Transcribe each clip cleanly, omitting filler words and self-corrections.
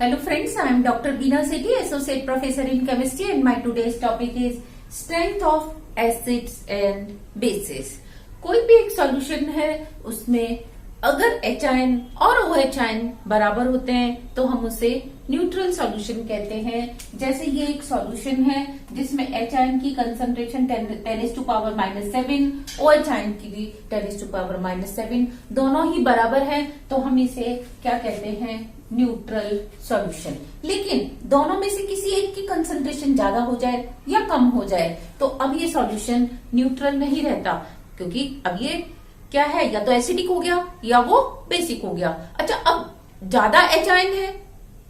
Hello friends, I am Dr. Beena Sethi, Associate Professor in Chemistry and my today's topic is Strength of Acids and Bases. कोई भी एक solution है उसमें अगर H ion और ओ H ion बराबर होते हैं तो हम उसे न्यूट्रल सॉल्यूशन कहते हैं। जैसे ये एक सॉल्यूशन है जिसमें एच आयन की कंसंट्रेशन 10⁻⁷, ओ एच आयन की भी 10⁻⁷, दोनों ही बराबर है तो हम इसे क्या कहते हैं, न्यूट्रल सॉल्यूशन। लेकिन दोनों में से किसी एक की कंसंट्रेशन ज्यादा हो जाए या कम हो जाए तो अब ये सॉल्यूशन न्यूट्रल नहीं रहता, क्योंकि अब ये क्या है, या तो एसिडिक हो गया या वो बेसिक हो गया। अच्छा, अब ज्यादा एच आयन है,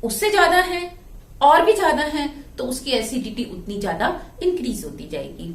उससे ज्यादा है और भी ज्यादा है तो उसकी एसिडिटी उतनी ज्यादा इंक्रीज होती जाएगी।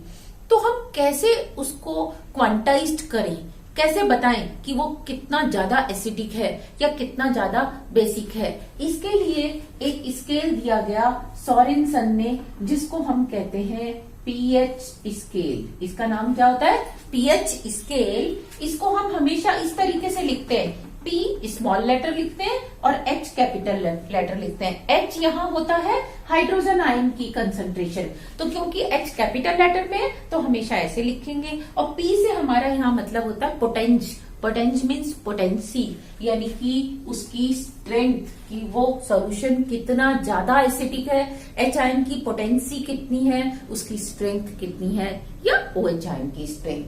तो हम कैसे उसको क्वांटाइज्ड करें, कैसे बताएं कि वो कितना ज्यादा एसिडिक है या कितना ज्यादा बेसिक है। इसके लिए एक स्केल दिया गया सोरेनसन ने, जिसको हम कहते हैं पीएच स्केल। इसका नाम क्या होता है, पीएच स्केल। इसको हम हमेशा इस तरीके से लिखते हैं, पी स्मॉल लेटर लिखते हैं और एच कैपिटल लेटर लिखते हैं। एच यहाँ होता है हाइड्रोजन आयन की कंसंट्रेशन, तो क्योंकि एच कैपिटल लेटर में है तो हमेशा ऐसे लिखेंगे। और पी से हमारा यहाँ मतलब होता है पोटेंज। पोटेंज मीन्स पोटेंसी, यानी कि उसकी स्ट्रेंथ की वो सॉल्यूशन कितना ज्यादा एसिडिक है, एच आयन की पोटेंसी कितनी है, उसकी स्ट्रेंथ कितनी है, या ओ एच आयन की स्ट्रेंथ।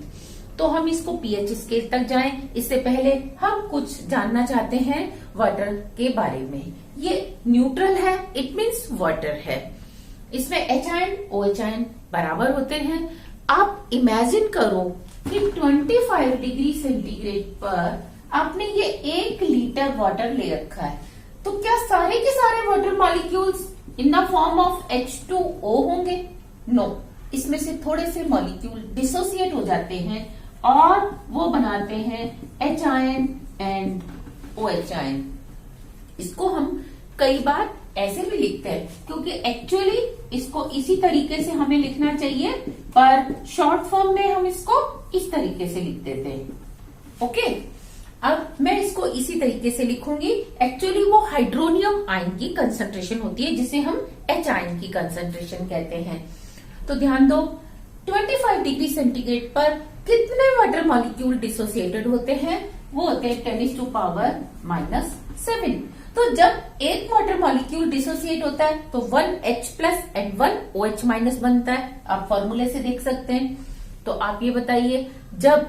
तो हम इसको पीएच स्केल तक जाएं, इससे पहले हम कुछ जानना चाहते हैं वाटर के बारे में। ये न्यूट्रल है, इट मीन्स वाटर है। इसमें H ion O H ion बराबर होते हैं। आप इमेजिन करो कि 25 डिग्री सेंटीग्रेड पर आपने ये 1 लीटर वाटर ले रखा है, तो क्या सारे के सारे water molecules in the form of H2O होंगे? नो, इसमें से थोड़े से मॉलिक्यूल डिसोसिएट हो जाते हैं और वो बनाते हैं H ion and O H ion. इसको हम कई बार ऐसे भी लिखते हैं, क्योंकि एक्चुअली इसको इसी तरीके से हमें लिखना चाहिए, पर शॉर्ट फॉर्म में हम इसको इस तरीके से लिख देते हैं। ओके, अब मैं इसको इसी तरीके से लिखूंगी। एक्चुअली वो हाइड्रोनियम आयन की कंसंट्रेशन होती है, जिसे हम एच आयन की कंसंट्रेशन कहते हैं। तो ध्यान दो, 25 डिग्री सेंटीग्रेड पर कितने वाटर मॉलिक्यूल डिसोसिएटेड होते हैं? वो होते हैं 10⁻⁷। तो जब एक वाटर मॉलिक्यूल डिसोसिएट होता है तो 1H+ एंड 1OH- बनता है। आप फॉर्मूले से देख सकते हैं। तो आप ये बताइए, जब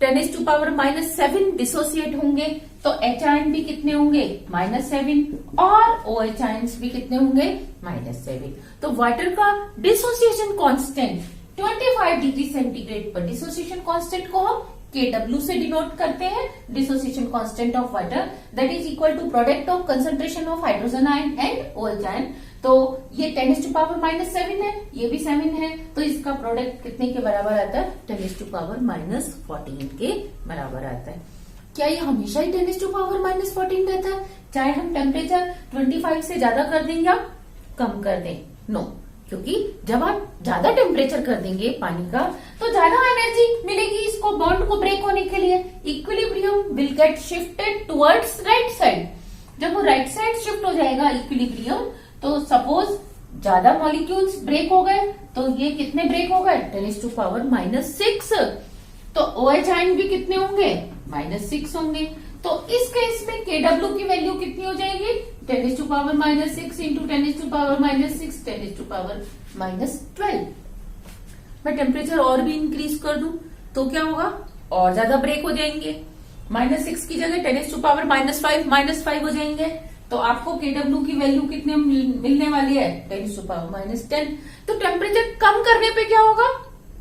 10⁻⁷ डिसोसिएट होंगे तो एच आयन भी कितने होंगे, -7, और ओ एच आयन्स भी कितने होंगे, -7। तो वाटर का डिसोसिएशन कांस्टेंट 25 डिग्री सेंटीग्रेड पर डिसोसिएशन कांस्टेंट को हम KW से डिनोट करते हैं, dissociation constant of water, that is equal to product of concentration of hydrogen ion and OH ion. तो ये 10⁻⁻7 है, ये भी 7 है, तो इसका प्रोडक्ट कितने के बराबर आता है, 10⁻⁻14 के बराबर आता है। क्या ये हमेशा ही 10⁻⁻14 रहता है, चाहे हम टेम्परेचर 25 से ज्यादा कर दें या कम कर दें? नो, क्योंकि जब आप ज्यादा टेम्परेचर कर देंगे पानी का तो ज्यादा एनर्जी मिलेगी इसको बॉन्ड को ब्रेक होने के लिए। Equilibrium will get shifted towards right side. जब वो राइट साइड शिफ्ट हो जाएगा इक्विलिब्रियम, तो सपोज ज्यादा मॉलिक्यूल्स ब्रेक हो गए तो ये कितने ब्रेक हो गए, 10⁻⁻6। तो OH आयन भी कितने होंगे, -6 होंगे। तो इस केस में KW की वैल्यू कितनी हो जाएगी, 10⁻⁻6 इंटू 10⁻⁻6 10⁻⁻12। मैं टेम्परेचर और भी इंक्रीज कर दूं तो क्या होगा, और ज्यादा ब्रेक हो जाएंगे। -6 की जगह 10⁻⁻5 हो जाएंगे। तो आपको KW की वैल्यू कितने मिलने वाली है, 10⁻⁻10। तो टेम्परेचर कम करने पे क्या होगा,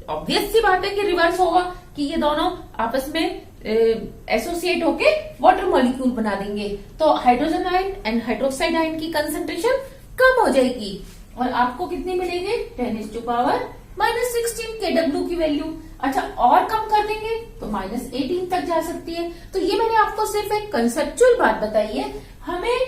ऑब्वियस सी बात है कि रिवर्स होगा, कि ये दोनों आपस में एसोसिएट होके वाटर मॉलिक्यूल बना देंगे। तो hydrogen ion and hydroxide ion की कंसंट्रेशन कम हो जाएगी और आपको कितनी मिलेगी, 10⁻⁻16 KW की वैल्यू। अच्छा, और कम कर देंगे तो -18 तक जा सकती है। तो ये मैंने आपको सिर्फ एक कंसेप्चुअल बात बताई है। हमें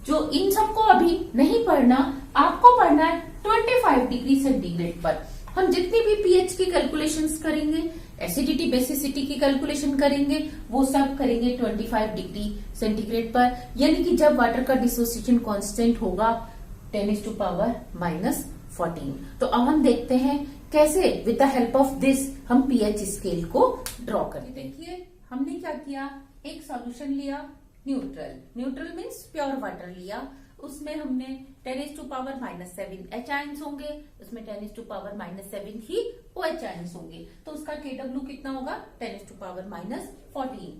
जो इन सबको अभी नहीं पढ़ना, आपको पढ़ना है 25 डिग्री सेंटीग्रेड पर। हम जितनी भी पीएच की कैलकुलेशंस करेंगे एसिडिटी बेसिसिटी की कैलकुलेशन करेंगे, वो सब करेंगे 25 डिग्री सेंटीग्रेड पर, यानी कि जब वाटर का डिसोसिएशन कांस्टेंट होगा 10⁻⁻14। तो अब हम देखते हैं कैसे with the help of this हम पीएच स्केल को ड्रॉ करें। देखिए हमने क्या किया, एक सॉल्यूशन लिया न्यूट्रल मीन्स प्योर वाटर लिया, उसमें हमने 10⁻⁻7 एच आयंस होंगे, उसमें 10⁻⁻7 ही ओ एच आयंस होंगे, तो उसका KW कितना होगा 10⁻14।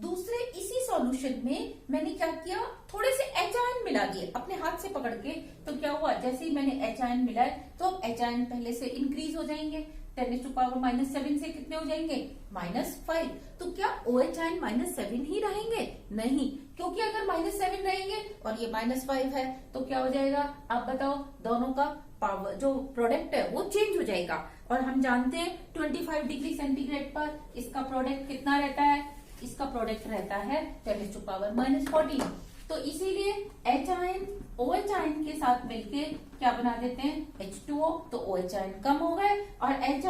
दूसरे इसी सॉल्यूशन में मैंने क्या किया, थोड़े से एच आयन मिला दिए अपने हाथ से पकड़ के, तो क्या हुआ, जैसे ही मैंने एच आयन मिलाए तो अब एच आयन पहले से इंक्रीज हो जाएंगे, 10⁻⁻7 से कितने हो जाएंगे -5। तो क्या OH आयन -7 ही रहेंगे? नहीं, क्योंकि अगर -7 रहेंगे और ये -5 है तो क्या हो जाएगा, आप बताओ, दोनों का पावर जो प्रोडक्ट है वो चेंज हो जाएगा। और हम जानते हैं 25 डिग्री सेंटीग्रेड पर इसका प्रोडक्ट कितना रहता है, इसका प्रोडक्ट रहता है 10⁻14। तो इसीलिए एच आयन OH आयन के साथ मिलके क्या बना देते हैं H2O, तो OH आयन कम हो गए, और एच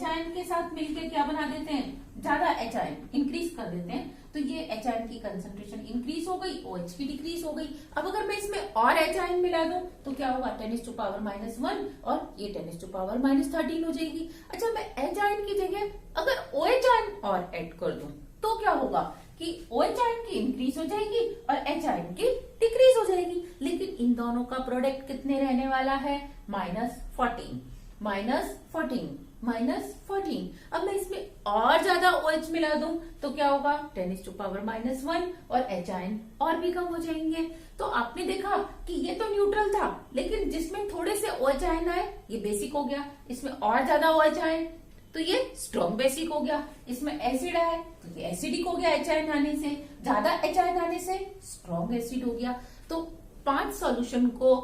आयन के साथ मिलके क्या बना देते हैं, ज्यादा एच आयन इंक्रीज कर देते हैं, तो ये एच आयन की कंसंट्रेशन इंक्रीज हो गई, OH की डिक्रीज हो गई। अब अगर मैं इसमें और एच आयन मिला दूं तो क्या होगा 10⁻⁻1 और ये 10⁻13 हो जाएगी। अच्छा, मैं एच आयन की जगह अगर OH आयन और ऐड कर दूं तो क्या होगा कि OH आयन की इंक्रीज हो जाएगी और एच आयन की डिक्रीज हो जाएगी, लेकिन इन दोनों का प्रोडक्ट कितने रहने वाला है -14। अब मैं इसमें और ज्यादा OH मिला दूं तो क्या होगा 10⁻⁻1 और एच आयन और भी कम हो जाएंगे। तो आपने देखा कि ये तो न्यूट्रल था, लेकिन जिसमें थोड़े से OH आयन आए ये बेसिक हो गया, इसमें और ज्यादा OH आए तो ये स्ट्रॉन्ग बेसिक हो गया, इसमें एसिड है तो ये एसिडिक हो गया, एच आयन आने से, ज्यादा एच आयन आने से स्ट्रॉन्ग एसिड हो गया। तो 5 सॉल्यूशन को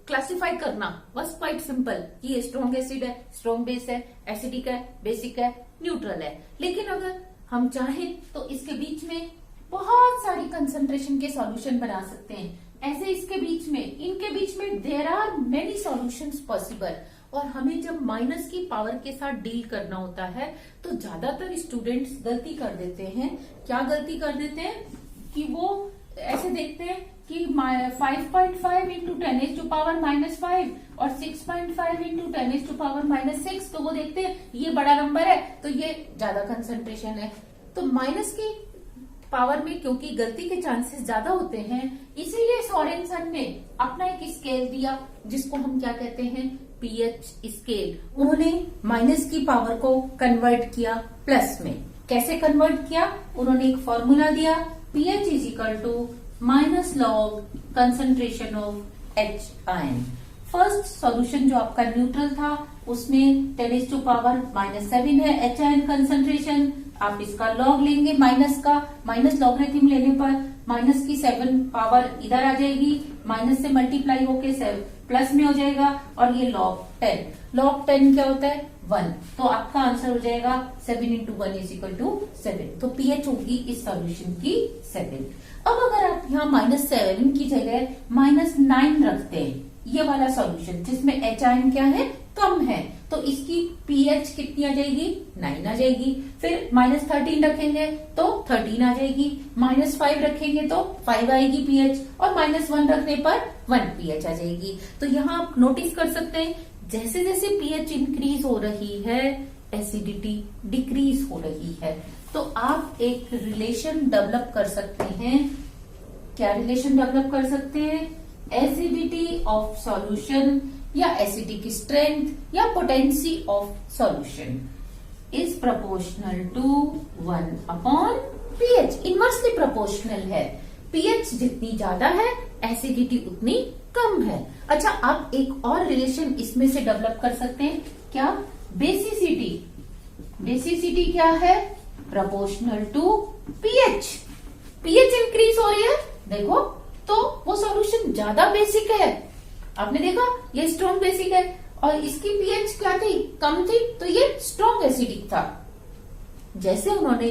क्लासिफाई करना बस क्वाइट सिंपल कि ये स्ट्रॉन्ग एसिड है, स्ट्रॉन्ग बेस है, एसिडिक है, बेसिक है, न्यूट्रल है। लेकिन अगर हम चाहें तो इसके बीच में बहुत सारी कंसंट्रेशन के सॉल्यूशन बना सकते हैं। ऐसे इनके बीच में there are many solutions possible. और हमें जब माइनस की पावर के साथ डील करना होता है तो ज्यादातर स्टूडेंट्स गलती कर देते हैं। क्या गलती कर देते हैं कि वो ऐसे देखते हैं कि 5.5 इंटू 10⁻⁻5 और 6.5 इंटू 10⁻⁻6, तो वो देखते हैं ये बड़ा नंबर है तो ये ज्यादा कंसंट्रेशन है। तो माइनस की पावर में क्योंकि गलती के चांसेस ज्यादा होते हैं, इसीलिए सोरेनसन ने अपना एक स्केल दिया जिसको हम क्या कहते हैं पीएच स्केल। उन्होंने माइनस की पावर को कन्वर्ट किया प्लस में। कैसे कन्वर्ट किया, उन्होंने एक फॉर्मूला दिया, pH is equal to -log concentration of H ion. First solution जो आपका न्यूट्रल था उसमें 10⁻⁻7 है एच आयन कंसंट्रेशन। आप इसका लॉग लेंगे माइनस का, माइनस लॉगरिथम लेने पर माइनस की 7 पावर इधर आ जाएगी, माइनस से मल्टीप्लाई होके प्लस में हो जाएगा, और ये log 10 क्या होता है 1। तो आपका आंसर हो जाएगा 7 इंटू 1 इज इक्वल टू 7। तो पीएच होगी इस सॉल्यूशन की 7। अब अगर आप यहाँ -7 की जगह -9 रखते हैं, ये वाला सॉल्यूशन जिसमें एच आयन क्या है कम है, तो इसकी पीएच कितनी आ जाएगी 9 आ जाएगी। फिर -13 रखेंगे तो 13 आ जाएगी, -5 रखेंगे तो 5 आएगी पीएच, और -1 रखने पर 1 पीएच आ जाएगी। तो यहाँ आप नोटिस कर सकते हैं जैसे जैसे पीएच इंक्रीज हो रही है एसिडिटी डिक्रीज हो रही है। तो आप एक रिलेशन डेवलप कर सकते हैं। क्या रिलेशन डेवलप कर सकते हैं, एसिडिटी ऑफ सॉल्यूशन या एसिडिक स्ट्रेंथ या potency of solution is proportional to 1/pH। Inversely proportional है, पीएच जितनी ज्यादा है एसिडिटी उतनी कम है। अच्छा, आप एक और रिलेशन इसमें से डेवलप कर सकते हैं। क्या, बेसिसिटी क्या है proportional to pH. PH increase हो रही है देखो, तो वो सॉल्यूशन ज्यादा बेसिक है। आपने देखा ये स्ट्रॉन्ग बेसिक है और इसकी पीएच क्या थी कम थी, तो ये स्ट्रॉन्ग एसिडिक था। जैसे उन्होंने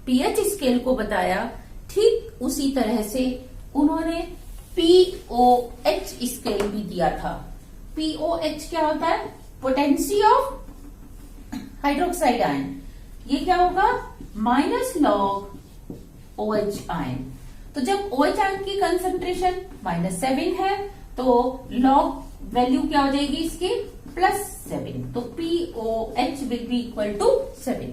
पीएच स्केल को बताया ठीक उसी तरह से उन्होंने पीओएच स्केल भी दिया था। पीओएच क्या होता है, पोटेंसी ऑफ हाइड्रोक्साइड आयन, ये क्या होगा माइनस लॉग OH आयन। तो जब OH आयन की कंसंट्रेशन -7 है तो लॉग वैल्यू क्या हो जाएगी इसकी +7, तो POH will be equal to 7।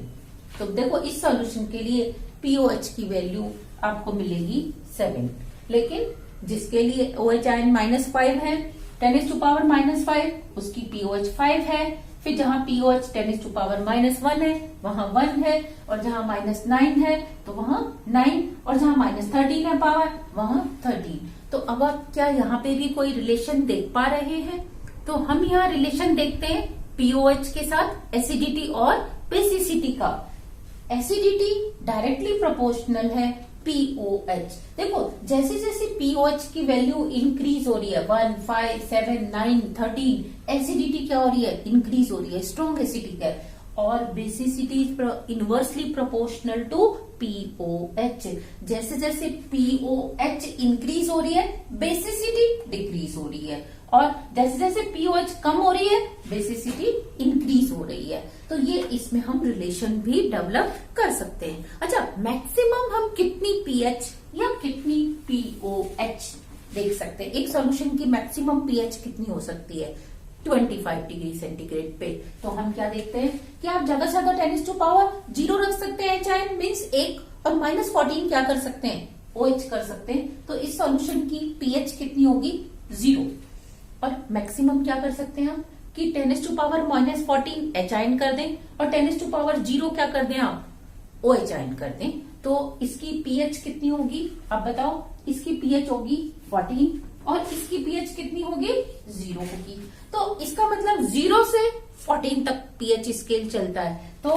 तो देखो इस सॉल्यूशन के लिए POH की वैल्यू आपको मिलेगी 7, लेकिन जिसके लिए OH आयन -5 है 10⁻⁵ उसकी POH 5 है, फिर जहां POH 10⁻⁻1 है वहां 1 है, और जहां -9 है तो वहां 9, और जहां -13 है पावर वहां 13। तो अब आप क्या यहाँ पे भी कोई रिलेशन देख पा रहे हैं? तो हम यहाँ रिलेशन देखते हैं POH के साथ एसिडिटी और बेसिसिटी का। एसिडिटी डायरेक्टली प्रोपोर्शनल है POH। देखो जैसे जैसे POH की वैल्यू इंक्रीज हो रही है 1, 5, 7, 9, 13, एसिडिटी क्या हो रही है इंक्रीज हो रही है, स्ट्रॉन्ग एसिडिक है, और basicity inversely proportional to POH। जैसे जैसे POH इंक्रीज हो रही है बेसिसिटी डिक्रीज हो रही है, और जैसे जैसे POH कम हो रही है बेसिसिटी इंक्रीज हो रही है। तो ये इसमें हम रिलेशन भी डेवलप कर सकते हैं। अच्छा, मैक्सिमम हम कितनी pH या कितनी POH देख सकते हैं? एक सॉल्यूशन की मैक्सिमम pH कितनी हो सकती है 25 डिग्री सेंटीग्रेड पे। तो हम क्या देखते हैं कि आप ज्यादा से ज्यादा 10⁻0 रख सकते हैं एच आयन मीन्स 1, और -14 क्या कर सकते हैं OH कर सकते हैं। तो इस सॉल्यूशन की pH कितनी होगी 0, और मैक्सिमम क्या कर सकते हैं हम कि 10⁻⁻14 एच आयन कर दें, और 10⁻0 क्या कर दें आप OH आयन कर दें। तो इसकी pH कितनी होगी आप बताओ? इसकी pH होगी 14, और इसकी pH कितनी होगी 0 होगी। तो इसका मतलब 0 से 14 तक pH स्केल चलता है। तो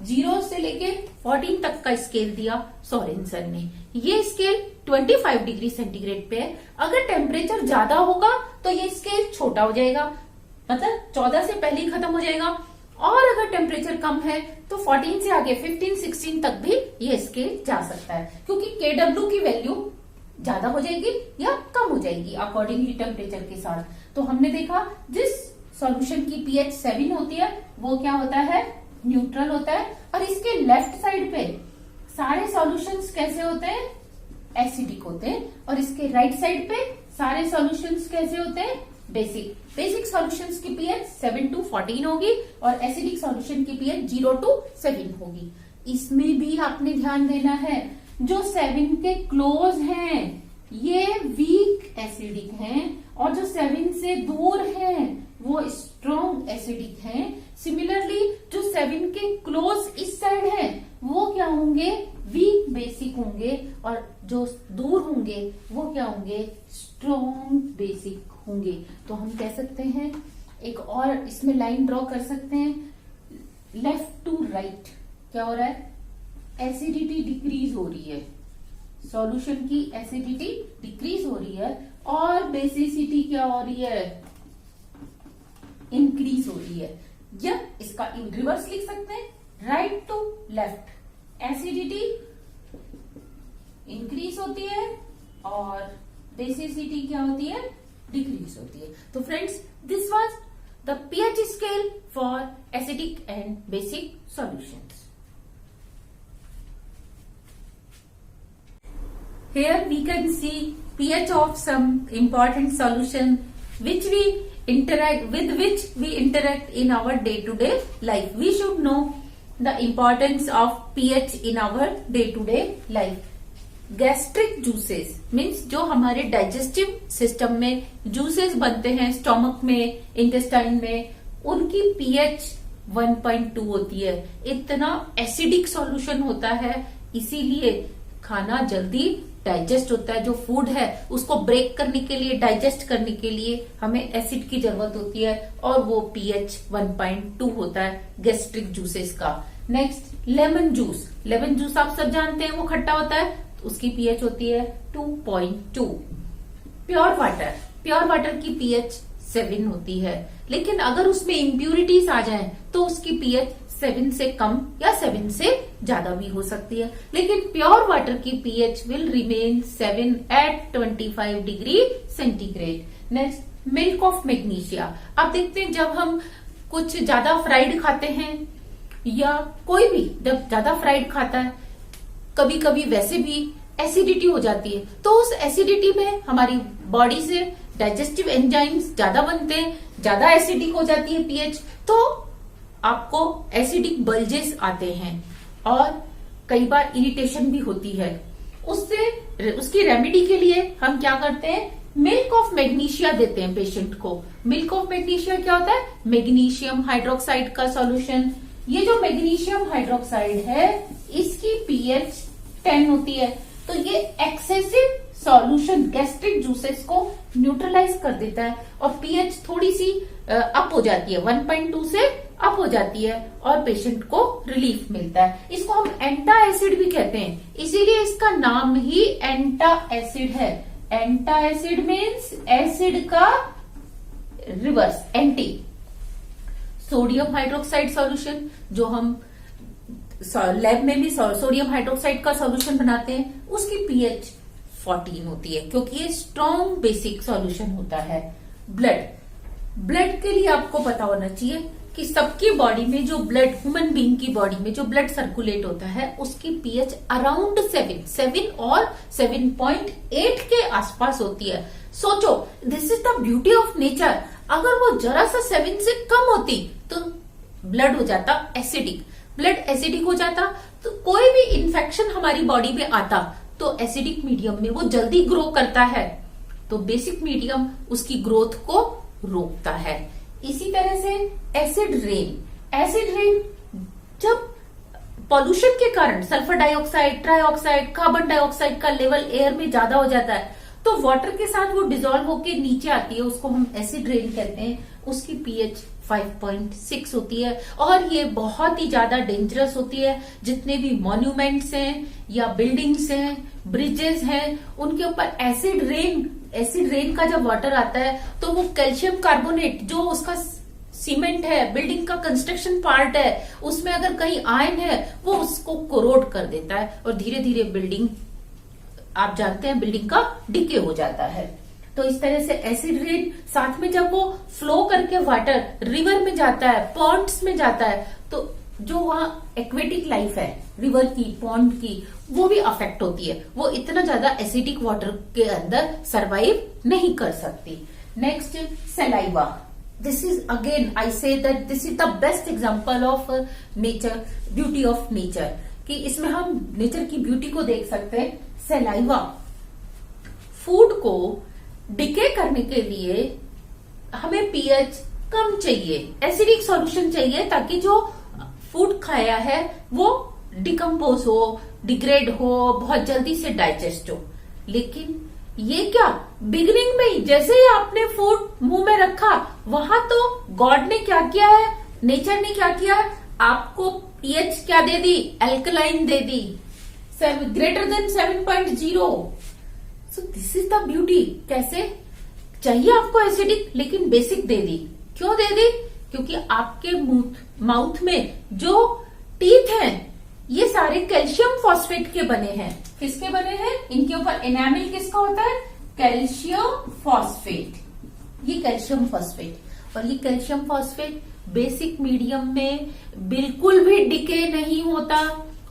0 से लेके 14 तक का स्केल दिया सोरेनसन ने। ये स्केल 25 डिग्री सेंटीग्रेड पे है। अगर टेम्परेचर ज्यादा होगा तो ये स्केल छोटा हो जाएगा, मतलब 14 से पहले ही खत्म हो जाएगा, और अगर टेम्परेचर कम है तो 14 से आगे 15, 16 तक भी ये स्केल जा सकता है, क्योंकि KW की वैल्यू ज्यादा हो जाएगी या कम हो जाएगी अकॉर्डिंगली टेम्परेचर के साथ। तो हमने देखा जिस सॉल्यूशन की pH 7 होती है वो क्या होता है न्यूट्रल होता है, और इसके लेफ्ट साइड पे सारे सॉल्यूशंस कैसे होते हैं एसिडिक होते हैं, और इसके राइट साइड पे सारे सॉल्यूशंस कैसे होते हैं बेसिक। बेसिक सॉल्यूशंस की pH 7 to 14 होगी, और एसिडिक सॉल्यूशन की pH 0 to 7 होगी। इसमें भी आपने ध्यान देना है जो 7 के क्लोज हैं ये वीक एसिडिक हैं, और जो 7 से दूर हैं वो स्ट्रॉन्ग एसिडिक हैं। सिमिलरली जो 7 के क्लोज इस साइड है वो क्या होंगे वीक बेसिक होंगे, और जो दूर होंगे वो क्या होंगे स्ट्रॉन्ग बेसिक होंगे। तो हम कह सकते हैं एक और इसमें लाइन ड्रॉ कर सकते हैं, लेफ्ट टू राइट क्या हो रहा है एसिडिटी डिक्रीज हो रही है, सॉल्यूशन की एसिडिटी डिक्रीज हो रही है, और बेसिसिटी क्या हो रही है इंक्रीज हो रही है। या इसका रिवर्स लिख सकते हैं right to left, acidity increase होती है और बेसिसिटी क्या होती है डिक्रीज होती है। तो friends this was the pH scale for acidic and basic solutions. Here we can see pH of some important solution which we interact with, which we interact in our day-to-day life. We should know the importance of pH in our day-to-day life. Gastric juices means जो हमारे digestive system में juices बनते हैं stomach में, intestine में, उनकी pH 1.2 होती है। इतना एसिडिक सॉल्यूशन होता है, इसीलिए खाना जल्दी डाइजेस्ट होता है। जो फूड है उसको ब्रेक करने के लिए, डाइजेस्ट करने के लिए हमें एसिड की जरूरत होती है, और वो pH 1.2 होता है गैस्ट्रिक जूसेस का। Next lemon juice. Lemon juice आप सब जानते हैं वो खट्टा होता है, तो उसकी pH होती है 2.2। प्योर वाटर, प्योर वाटर की pH 7 होती है, लेकिन अगर उसमें इम्प्यूरिटीज आ जाए तो उसकी pH 7 से कम या 7 से ज्यादा भी हो सकती है, लेकिन प्योर वाटर की pH will remain 7 at 25 degree centigrade. Next milk of magnesia. आप देखते हैं जब हम कुछ ज्यादा फ्राइड खाते हैं या कोई भी जब ज्यादा फ्राइड खाता है, कभी कभी वैसे भी एसिडिटी हो जाती है, तो उस एसिडिटी में हमारी बॉडी से डाइजेस्टिव एंजाइम्स ज्यादा बनते हैं, ज्यादा एसिडिक हो जाती है पीएच, तो आपको एसिडिक बल्जेस आते हैं और कई बार इरिटेशन भी होती है। उसकी रेमेडी के लिए हम क्या करते हैं, मिल्क ऑफ मैग्नीशिया देते हैं पेशेंट को। मिल्क ऑफ मैग्नीशिया क्या होता है, मैग्नीशियम हाइड्रोक्साइड का सॉल्यूशन। ये जो मैग्नीशियम हाइड्रोक्साइड है इसकी पीएच 10 होती है, तो ये एक्सेसिव सॉल्यूशन गैस्ट्रिक जूसेस को न्यूट्रलाइज कर देता है और पीएच थोड़ी सी अप हो जाती है, 1.2 से अप हो जाती है और पेशेंट को रिलीफ मिलता है। इसको हम एंटा एसिड भी कहते हैं, इसीलिए इसका नाम ही एंटा एसिड है। एंटा एसिड मीन्स एसिड का reverse, anti. Sodium hydroxide solution जो हम लैब में भी सोडियम हाइड्रोक्साइड का सॉल्यूशन बनाते हैं, उसकी पीएच 14 होती है, क्योंकि ये स्ट्रॉन्ग बेसिक सॉल्यूशन होता है। ब्लड के लिए आपको पता होना चाहिए कि सबकी बॉडी में जो ब्लड, ह्यूमन बीइंग की बॉडी में जो ब्लड सर्कुलेट होता है उसकी पीएच अराउंड 7 और 7.8 के आसपास होती है। सोचो, this is the beauty of nature. अगर वो जरा सा 7 से कम होती तो ब्लड हो जाता एसिडिक। ब्लड एसिडिक हो जाता तो कोई भी इंफेक्शन हमारी बॉडी में आता तो एसिडिक मीडियम में वो जल्दी ग्रो करता है, तो बेसिक मीडियम उसकी ग्रोथ को रोकता है। इसी तरह से एसिड रेन जब पॉल्यूशन के कारण sulphur dioxide, trioxide, carbon dioxide का लेवल एयर में ज्यादा हो जाता है, तो वाटर के साथ वो डिसॉल्व होकर नीचे आती है, उसको हम एसिड रेन कहते हैं। उसकी पीएच 5.6 होती है और ये बहुत ही ज्यादा डेंजरस होती है। जितने भी मॉन्यूमेंट्स हैं या बिल्डिंग्स हैं, ब्रिजेस हैं, उनके ऊपर एसिड रेन का जब वाटर आता है तो वो कैल्शियम कार्बोनेट जो उसका सीमेंट है, बिल्डिंग का कंस्ट्रक्शन पार्ट है, उसमें अगर कहीं आयन है वो उसको कोरोड कर देता है और धीरे धीरे बिल्डिंग, आप जानते हैं, बिल्डिंग का डिके हो जाता है। तो इस तरह से एसिड रेन, साथ में जब वो फ्लो करके वाटर रिवर में जाता है, पॉन्ड्स में जाता है, तो जो वहां एक्वेटिक लाइफ है रिवर की, पॉन्ड की, वो भी अफेक्ट होती है। वो इतना ज्यादा एसिडिक वाटर के अंदर सरवाइव नहीं कर सकती। Next, saliva. This is again, I say that this is the best example of nature, beauty of nature, कि इसमें हम नेचर की ब्यूटी को देख सकते हैं। सलाइवा फूड को डिके करने के लिए हमें पीएच कम चाहिए, एसिडिक सॉल्यूशन चाहिए, ताकि जो फूड खाया है वो डिकम्पोज हो, डिग्रेड हो, बहुत जल्दी से डाइजेस्ट हो। लेकिन ये क्या, बिगिनिंग में ही जैसे ही आपने फूड मुंह में रखा, वहां तो गॉड ने क्या किया है, नेचर ने क्या किया है, आपको पीएच क्या दे दी, एल्कलाइन दे दी, greater than 7.0। So this is the beauty. कैसे चाहिए आपको एसिडिक, लेकिन बेसिक दे दी। क्यों दे दी? क्योंकि आपके माउथ में जो टीथ हैं ये सारे कैल्शियम फॉस्फेट के बने हैं। किसके बने हैं? इनके ऊपर एनामिल किसका होता है? Calcium phosphate. ये कैल्शियम फॉस्फेट, और ये कैल्शियम फॉस्फेट बेसिक मीडियम में बिल्कुल भी डिके नहीं होता,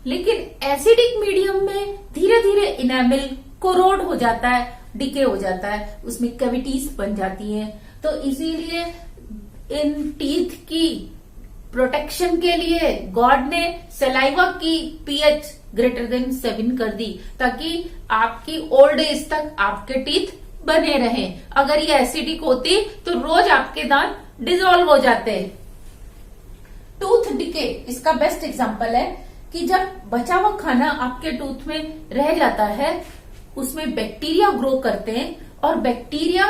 लेकिन एसिडिक मीडियम में धीरे धीरे एनामिल कोरोड हो जाता है, डिके हो जाता है, उसमें कैविटीज बन जाती हैं। तो इसीलिए इन टीथ की प्रोटेक्शन के लिए गॉड ने सलाइवा की पीएच ग्रेटर देन 7 कर दी, ताकि आपकी ओल्ड एज तक आपके टीथ बने रहें। अगर ये एसिडिक होती तो रोज आपके दांत डिसॉल्व हो जाते। टूथ डिके इसका बेस्ट एग्जांपल है कि जब बचा हुआ खाना आपके टूथ में रह जाता है, उसमें बैक्टीरिया ग्रो करते हैं, और बैक्टीरिया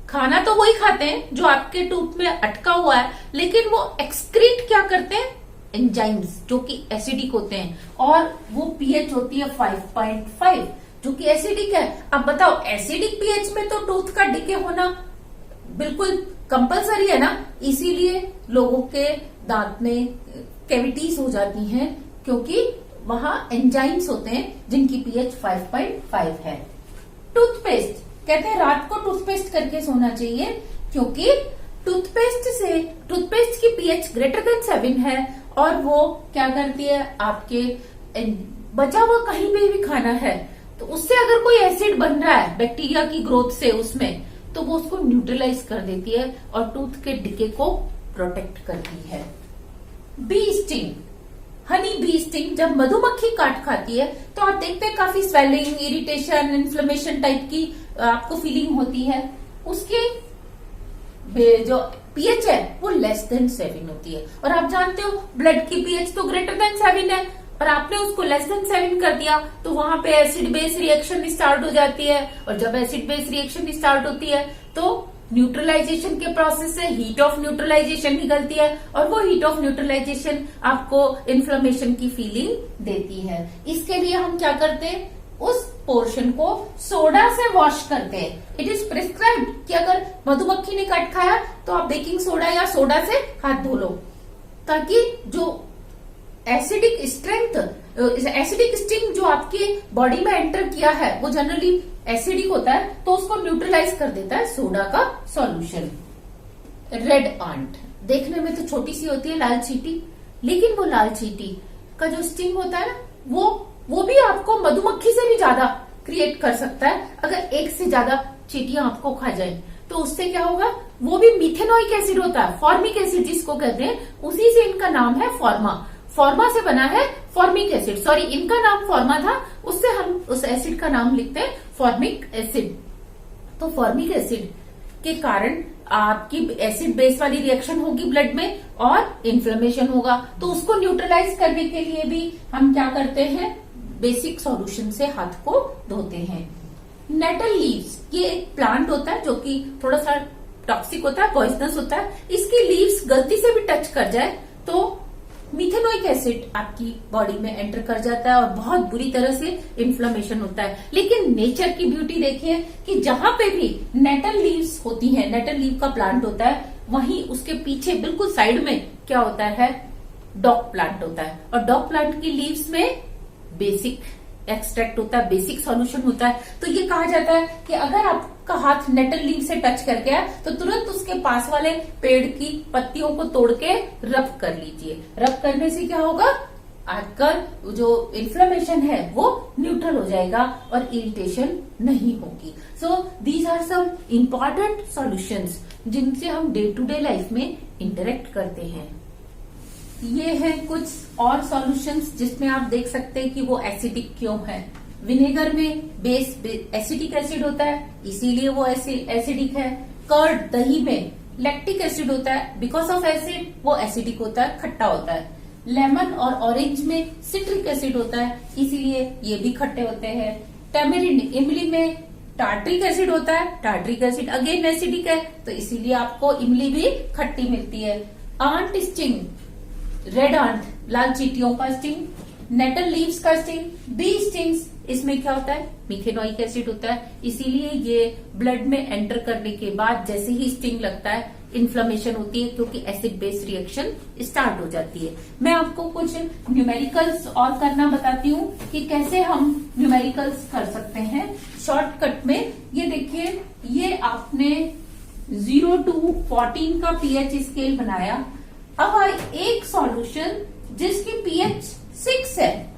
खाना तो वही खाते हैं जो आपके टूथ में अटका हुआ है, लेकिन वो एक्सक्रीट क्या करते हैं? एंजाइम्स, जो कि एसिडिक होते हैं, और वो पीएच होती है 5.5 जो कि एसिडिक है। अब बताओ, एसिडिक पीएच में तो टूथ का डिके होना बिल्कुल कंपलसरी है ना, इसीलिए लोगों के दांत में कैविटीज हो जाती हैं, क्योंकि वहां एंजाइम्स होते हैं जिनकी पीएच 5.5 है। टूथपेस्ट, कहते हैं रात को टूथपेस्ट करके सोना चाहिए, क्योंकि टूथपेस्ट की पीएच ग्रेटर देन 7 है और वो क्या करती है, आपके बचा हुआ कहीं पे भी खाना है तो उससे अगर कोई एसिड बन रहा है बैक्टीरिया की ग्रोथ से उसमें, तो वो उसको न्यूट्रलाइज कर देती है और टूथ के डिके को प्रोटेक्ट करती है। Bee sting, honey bee sting, जब मधुमक्खी काट खाती है तो आप देखते हैं काफी स्वेलिंग, इरिटेशन, इन्फ्लेमेशन टाइप की आपको फीलिंग होती है। उसके जो पीएच है वो लेस देन 7 होती है, और आप जानते हो ब्लड की पीएच तो ग्रेटर देन 7 है, और आपने उसको लेस देन 7 कर दिया तो वहां पे एसिड बेस रिएक्शन स्टार्ट हो जाती है, और जब एसिड बेस रिएक्शन स्टार्ट होती है तो न्यूट्रलाइजेशन के प्रोसेस से हीट ऑफ न्यूट्रलाइजेशन निकलती है, और वो हीट ऑफ न्यूट्रलाइजेशन आपको इन्फ्लेमेशन की फीलिंग देती है। इसके लिए हम क्या करते हैं, उस पोर्शन को सोडा से वॉश करते हैं। इट इज प्रिस्क्राइब्ड कि अगर मधुमक्खी ने कट खाया तो आप बेकिंग सोडा या सोडा से हाथ धो लो, ताकि जो एसिडिक स्ट्रेंथ, एसिडिक स्टिंग जो आपके बॉडी में एंटर किया है वो जनरली एसिडिक होता है, तो उसको न्यूट्रलाइज कर देता है सोडा का सॉल्यूशन। रेड आंट, देखने में तो छोटी सी होती है, लाल चींटी, लेकिन वो लाल चींटी का जो स्टिंग होता है ना, वो भी आपको मधुमक्खी से भी ज्यादा क्रिएट कर सकता है। अगर एक से ज्यादा चींटियां आपको खा जाए तो उससे क्या होगा, वो भी मिथेनोइक एसिड होता है, फॉर्मिक एसिड जिसको कहते हैं, उसी से इनका नाम है फॉर्मा। फॉर्मा से बना है फॉर्मिक एसिड, सॉरी इनका नाम फॉर्मा था, उससे हम उस एसिड का नाम लिखते हैं फॉर्मिक एसिड। तो फॉर्मिक एसिड के कारण आपकी एसिड बेस वाली रिएक्शन होगी ब्लड में और इन्फ्लेमेशन होगा, तो उसको न्यूट्रलाइज करने के लिए भी हम क्या करते हैं, बेसिक सॉल्यूशन से हाथ को धोते हैं। नेटल लीव्स, ये एक प्लांट होता है जो कि थोड़ा सा टॉक्सिक होता है, पॉइजनस होता है। इसकी लीव्स गलती से भी टच कर जाए तो मिथेनोइक एसिड आपकी बॉडी में एंटर कर जाता है और बहुत बुरी तरह से इन्फ्लेमेशन होता है। लेकिन नेचर की ब्यूटी देखिए कि जहां पे भी नेटल लीव्स होती हैं, नेटल लीव का प्लांट होता है, वहीं उसके पीछे बिल्कुल साइड में क्या होता है, डॉग प्लांट होता है, और डॉग प्लांट की लीव्स में बेसिक एक्सट्रैक्ट होता है, बेसिक सॉल्यूशन होता है। तो ये कहा जाता है कि अगर आपका हाथ नेटल लीव से टच कर गया तो तुरंत उसके पास वाले पेड़ की पत्तियों को तोड़ के रब कर लीजिए। रब करने से क्या होगा, आपका जो इन्फ्लेमेशन है वो न्यूट्रल हो जाएगा और इरिटेशन नहीं होगी। So these are some important solutions जिनसे हम डे टू डे लाइफ में इंटरेक्ट करते हैं। ये है कुछ और सॉल्यूशंस जिसमें आप देख सकते हैं कि वो एसिडिक क्यों है। विनेगर में बेस एसिडिक एसिड होता है, इसीलिए वो एसिडिक है। कर्ड, दही में लैक्टिक एसिड होता है, बिकॉज ऑफ एसिड वो एसिडिक होता है, खट्टा होता है। लेमन और ऑरेंज में सिट्रिक एसिड होता है, इसीलिए ये भी खट्टे होते हैं। टेमेरिंड, इमली में टार्ट्रिक एसिड होता है, टार्ट्रिक एसिड अगेन एसिडिक है, तो इसीलिए आपको इमली भी खट्टी मिलती है। आंट स्टिंग, रेड आंट, लाल चींटियों का स्टिंग, नेटल लीव्स का स्टिंग, बी स्टिंग्स, इसमें क्या होता है, मिथेनोइक एसिड होता है, इसीलिए ये ब्लड में एंटर करने के बाद जैसे ही स्टिंग लगता है इन्फ्लेमेशन होती है, क्योंकि एसिड बेस रिएक्शन स्टार्ट हो जाती है। मैं आपको कुछ न्यूमेरिकल्स और करना बताती हूँ कि कैसे हम न्यूमेरिकल्स कर सकते हैं शॉर्टकट में। ये देखिए, ये आपने 0 to 14 का पीएच स्केल बनाया। अब एक सॉल्यूशन जिसकी पीएच 6 है,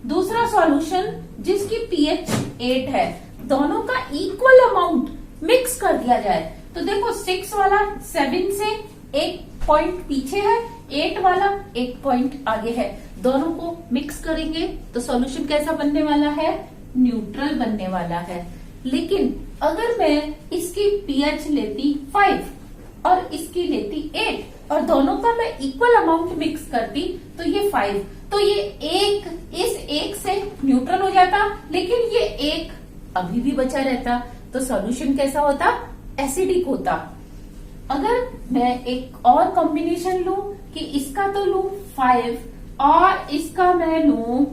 दूसरा सॉल्यूशन जिसकी पीएच 8 है, दोनों का इक्वल अमाउंट मिक्स कर दिया जाए तो देखो 6 वाला 7 से 1 पॉइंट पीछे है, 8 वाला 1 पॉइंट आगे है, दोनों को मिक्स करेंगे तो सॉल्यूशन कैसा बनने वाला है, न्यूट्रल बनने वाला है। लेकिन अगर मैं इसकी पीएच लेती 5 और इसकी लेती 8 और दोनों का मैं इक्वल अमाउंट मिक्स करती तो ये 5, तो ये इस एक से न्यूट्रल हो जाता, लेकिन ये एक अभी भी बचा रहता, तो सॉल्यूशन कैसा होता, एसिडिक होता। अगर मैं एक और कॉम्बिनेशन लूं कि इसका तो लूं 5 और इसका मैं लूं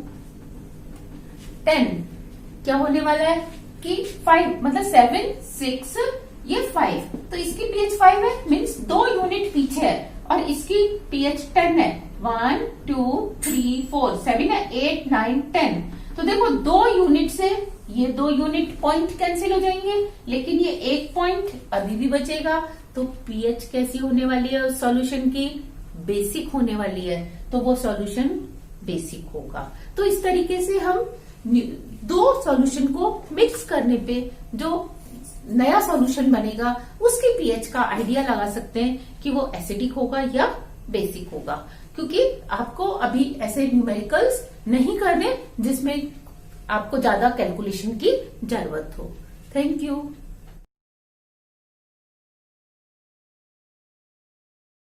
10, क्या होने वाला है कि 5 मतलब 7 6 ये 5, तो इसकी पीएच 5 है, मीन्स 2 यूनिट पीछे है, और इसकी पीएच 10 है। 1 2 3 4 7 है, 8 9 10, तो देखो 2 यूनिट से ये 2 यूनिट पॉइंट कैंसिल हो जाएंगे, लेकिन ये 1 पॉइंट अभी भी बचेगा। तो पीएच कैसी होने वाली है उस सॉल्यूशन की, बेसिक होने वाली है तो वो सॉल्यूशन बेसिक होगा। तो इस तरीके से हम दो सॉल्यूशन को मिक्स करने पे जो नया सॉल्यूशन बनेगा उसके पीएच का आइडिया लगा सकते हैं कि वो एसिडिक होगा या बेसिक होगा, क्योंकि आपको अभी ऐसे न्यूमेरिकल्स नहीं करने जिसमें आपको ज्यादा कैलकुलेशन की जरूरत हो। Thank you.